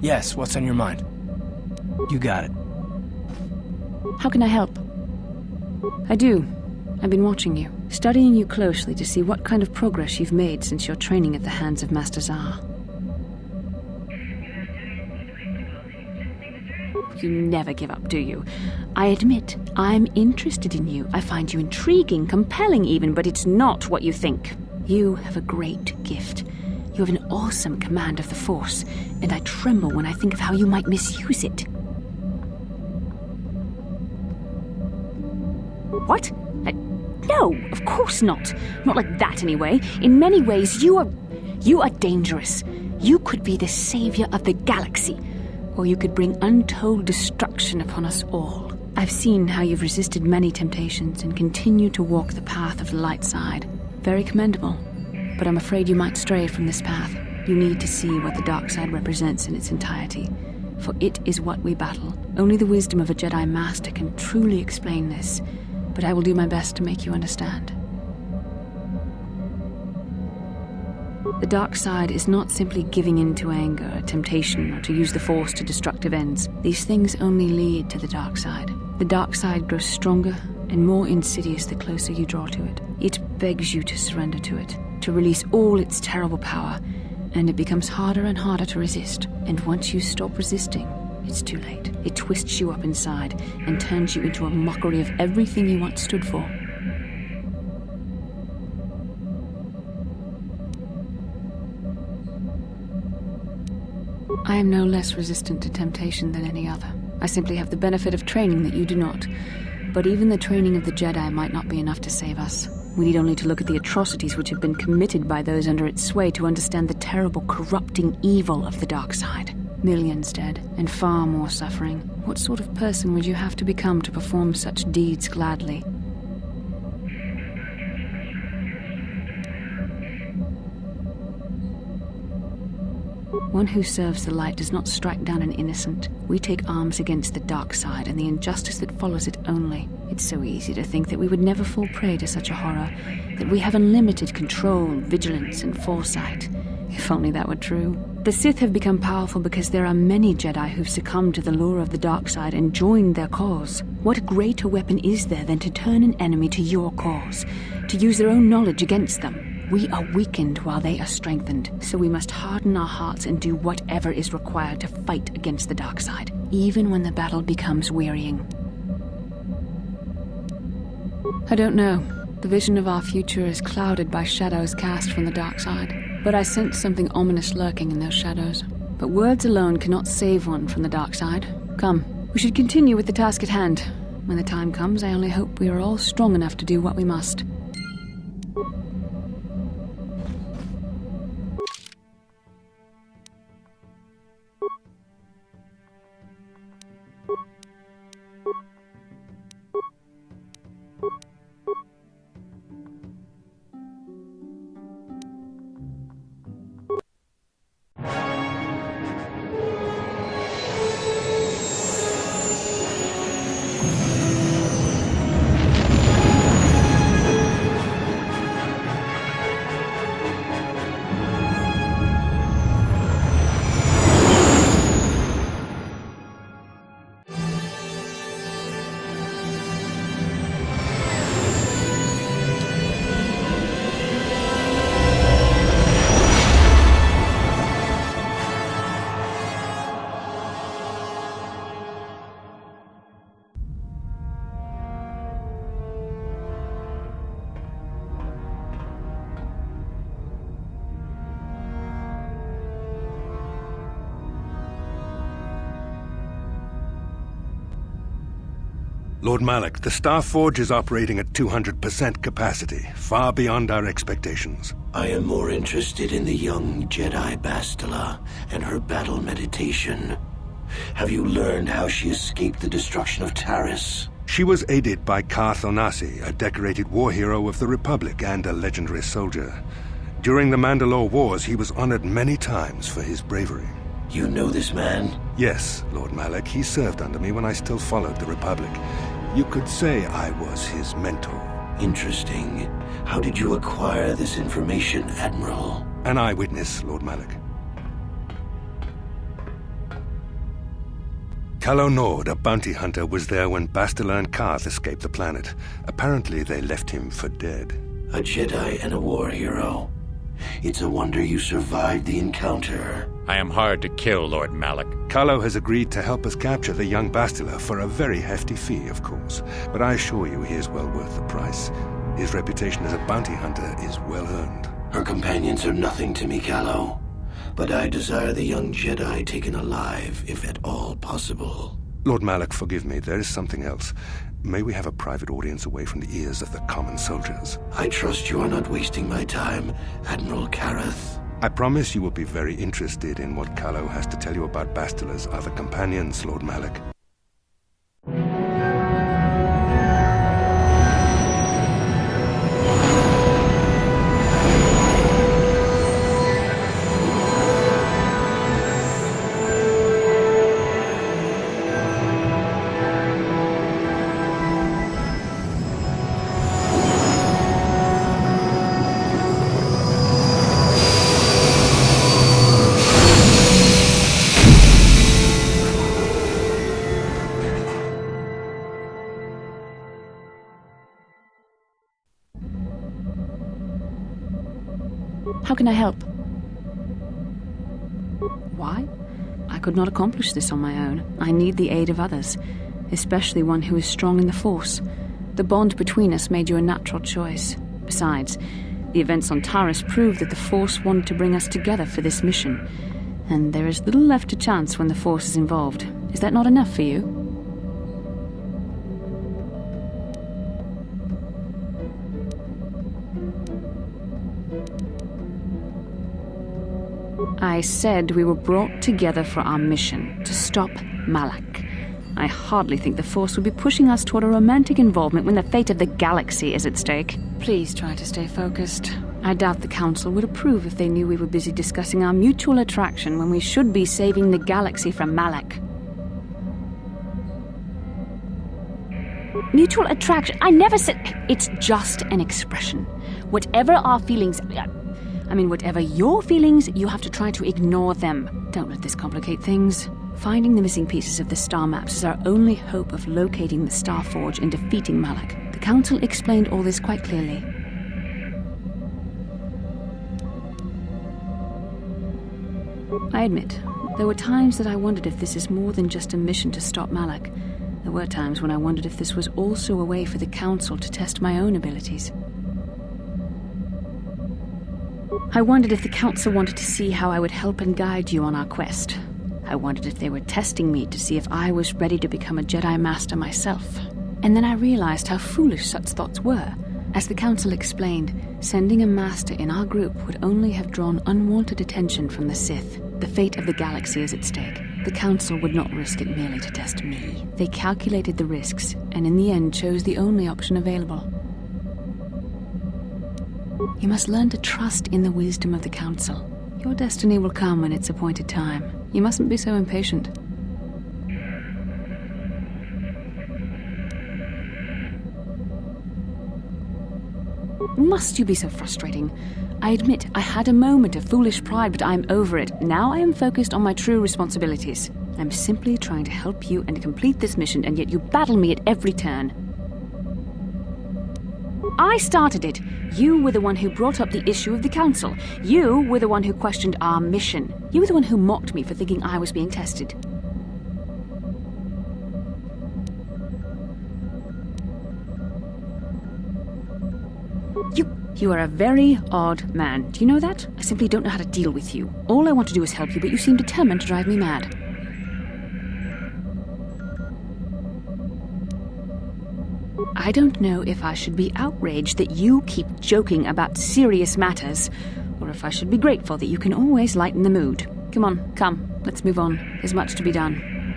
Yes, what's on your mind? You got it. How can I help? I do. I've been watching you, studying you closely to see what kind of progress you've made since your training at the hands of Master Zar. You never give up, do you? I admit, I'm interested in you. I find you intriguing, compelling even, but it's not what you think. You have a great gift. You have an awesome command of the Force, and I tremble when I think of how you might misuse it. What? No, of course not. Not like that, anyway. In many ways, you are dangerous. You could be the savior of the galaxy, or you could bring untold destruction upon us all. I've seen how you've resisted many temptations and continue to walk the path of the light side. Very commendable. But I'm afraid you might stray from this path. You need to see what the dark side represents in its entirety, for it is what we battle. Only the wisdom of a Jedi Master can truly explain this, but I will do my best to make you understand. The dark side is not simply giving in to anger, temptation, or to use the Force to destructive ends. These things only lead to the dark side. The dark side grows stronger and more insidious the closer you draw to it. It begs you to surrender to it, to release all its terrible power, and it becomes harder and harder to resist. And once you stop resisting, it's too late. It twists you up inside and turns you into a mockery of everything you once stood for. I am no less resistant to temptation than any other. I simply have the benefit of training that you do not. But even the training of the Jedi might not be enough to save us. We need only to look at the atrocities which have been committed by those under its sway to understand the terrible, corrupting evil of the dark side. Millions dead, and far more suffering. What sort of person would you have to become to perform such deeds gladly? One who serves the light does not strike down an innocent. We take arms against the dark side and the injustice that follows it only. It's so easy to think that we would never fall prey to such a horror, that we have unlimited control, vigilance, and foresight. If only that were true. The Sith have become powerful because there are many Jedi who've succumbed to the lure of the dark side and joined their cause. What greater weapon is there than to turn an enemy to your cause, to use their own knowledge against them? We are weakened while they are strengthened, so we must harden our hearts and do whatever is required to fight against the dark side, even when the battle becomes wearying. I don't know. The vision of our future is clouded by shadows cast from the dark side, but I sense something ominous lurking in those shadows. But words alone cannot save one from the dark side. Come, we should continue with the task at hand. When the time comes, I only hope we are all strong enough to do what we must. Lord Malak, the Star Forge is operating at 200% capacity, far beyond our expectations. I am more interested in the young Jedi Bastila and her battle meditation. Have you learned how she escaped the destruction of Taris? She was aided by Karth Onasi, a decorated war hero of the Republic and a legendary soldier. During the Mandalore Wars, he was honored many times for his bravery. You know this man? Yes, Lord Malak. He served under me when I still followed the Republic. You could say I was his mentor. Interesting. How did you acquire this information, Admiral? An eyewitness, Lord Malak. Calo Nord, a bounty hunter, was there when Bastila and Karth escaped the planet. Apparently, they left him for dead. A Jedi and a war hero. It's a wonder you survived the encounter. I am hard to kill, Lord Malak. Calo has agreed to help us capture the young Bastila for a very hefty fee, of course. But I assure you he is well worth the price. His reputation as a bounty hunter is well earned. Her companions are nothing to me, Calo. But I desire the young Jedi taken alive, if at all possible. Lord Malak, forgive me, there is something else. May we have a private audience away from the ears of the common soldiers? I trust you are not wasting my time, Admiral Kareth. I promise you will be very interested in what Calo has to tell you about Bastila's other companions, Lord Malak. How can I help? Why? I could not accomplish this on my own. I need the aid of others, especially one who is strong in the Force. The bond between us made you a natural choice. Besides, the events on Taris prove that the Force wanted to bring us together for this mission, and there is little left to chance when the Force is involved. Is that not enough for you? I said we were brought together for our mission, to stop Malak. I hardly think the Force would be pushing us toward a romantic involvement when the fate of the galaxy is at stake. Please try to stay focused. I doubt the Council would approve if they knew we were busy discussing our mutual attraction when we should be saving the galaxy from Malak. Mutual attraction? I never said... It's just an expression. Whatever our feelings... whatever your feelings, you have to try to ignore them. Don't let this complicate things. Finding the missing pieces of the star maps is our only hope of locating the Star Forge and defeating Malak. The Council explained all this quite clearly. I admit, there were times that I wondered if this is more than just a mission to stop Malak. There were times when I wondered if this was also a way for the Council to test my own abilities. I wondered if the Council wanted to see how I would help and guide you on our quest. I wondered if they were testing me to see if I was ready to become a Jedi Master myself. And then I realized how foolish such thoughts were. As the Council explained, sending a Master in our group would only have drawn unwanted attention from the Sith. The fate of the galaxy is at stake. The Council would not risk it merely to test me. They calculated the risks, and in the end chose the only option available. You must learn to trust in the wisdom of the Council. Your destiny will come when its appointed time. You mustn't be so impatient. Must you be so frustrating? I admit I had a moment of foolish pride, but I'm over it. Now I am focused on my true responsibilities. I'm simply trying to help you and complete this mission, and yet you battle me at every turn. I started it. You were the one who brought up the issue of the Council. You were the one who questioned our mission. You were the one who mocked me for thinking I was being tested. You are a very odd man. Do you know that? I simply don't know how to deal with you. All I want to do is help you, but you seem determined to drive me mad. I don't know if I should be outraged that you keep joking about serious matters, or if I should be grateful that you can always lighten the mood. Come, let's move on. There's much to be done.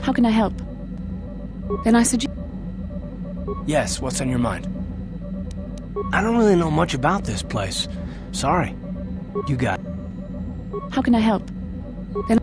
How can I help? Then I suggest... Yes, what's on your mind? I don't really know much about this place. Sorry. You got it. How can I help? Then...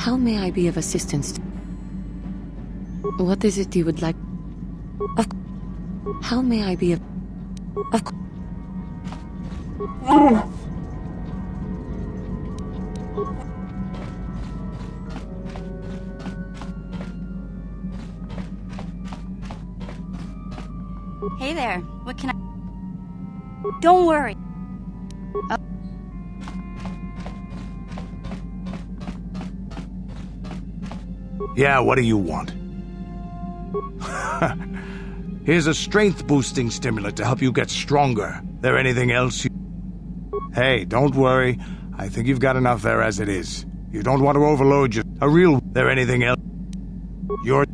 How may I be of assistance? What is it you would like? Of How may I be of... Of Hey there, what can I... Don't worry. Yeah, what do you want? Here's a strength-boosting stimulant to help you get stronger. There anything else you... Hey, don't worry. I think you've got enough there as it is. You don't want to overload your... A real... There anything else? You're...